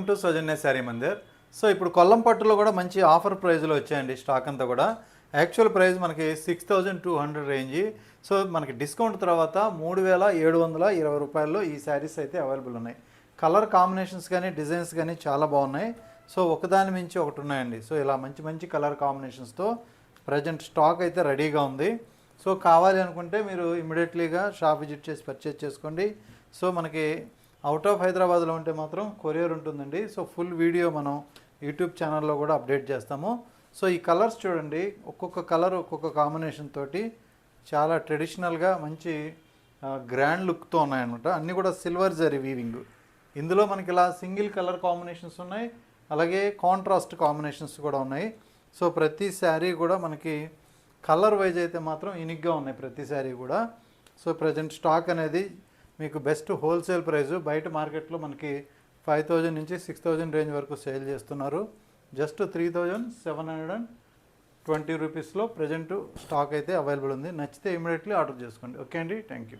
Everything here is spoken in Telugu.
To Soujanya sari Mandir. So ఇప్పుడు కొల్లం పట్టులో కూడా మంచి ఆఫర్ ప్రైస్లో వచ్చాయండి స్టాక్ అంతా కూడా. యాక్చువల్ ప్రైస్ మనకి 6200 రేంజ్. సో మనకి డిస్కౌంట్ తర్వాత 3720 రూపాయల్లో ఈ శారీస్ అయితే అవైలబుల్ ఉన్నాయి. కలర్ కాంబినేషన్స్ కానీ డిజైన్స్ కానీ చాలా బాగున్నాయి. సో ఒకదాని మించి ఒకటి ఉన్నాయండి. సో ఇలా మంచి మంచి కలర్ కాంబినేషన్స్తో ప్రజెంట్ స్టాక్ అయితే రెడీగా ఉంది. సో కావాలి అనుకుంటే మీరు ఇమీడియట్లీగా షాప్ విజిట్ చేసి పర్చేజ్ చేసుకోండి. సో మనకి అవుట్ ఆఫ్ హైదరాబాద్లో ఉంటే మాత్రం కొరియర్ ఉంటుందండి. సో ఫుల్ వీడియో మనం యూట్యూబ్ ఛానల్లో కూడా అప్డేట్ చేస్తాము. సో ఈ కలర్స్ చూడండి, ఒక్కొక్క కలర్ ఒక్కొక్క కాంబినేషన్ తోటి చాలా ట్రెడిషనల్గా మంచి గ్రాండ్ లుక్తో ఉన్నాయన్నమాట. అన్నీ కూడా సిల్వర్ జరీ వీవింగ్. ఇందులో మనకి ఇలా సింగిల్ కలర్ కాంబినేషన్స్ ఉన్నాయి, అలాగే కాంట్రాస్ట్ కాంబినేషన్స్ కూడా ఉన్నాయి. సో ప్రతి శారీ కూడా మనకి కలర్ వైజ్ అయితే మాత్రం యూనిక్గా ఉన్నాయి ప్రతి శారీ కూడా. సో ప్రజెంట్ స్టాక్ అనేది మీకు బెస్ట్ హోల్సేల్ ప్రైస్. బయట మార్కెట్లో మనకి 5000 నుంచి 6000 రేంజ్ వరకు సేల్ చేస్తున్నారు. జస్ట్ 3720 రూపీస్లో ప్రజెంట్ స్టాక్ అయితే అవైలబుల్ ఉంది. నచ్చితే ఇమీడియట్లీ ఆర్డర్ చేసుకోండి. ఓకే అండి, థ్యాంక్ యూ.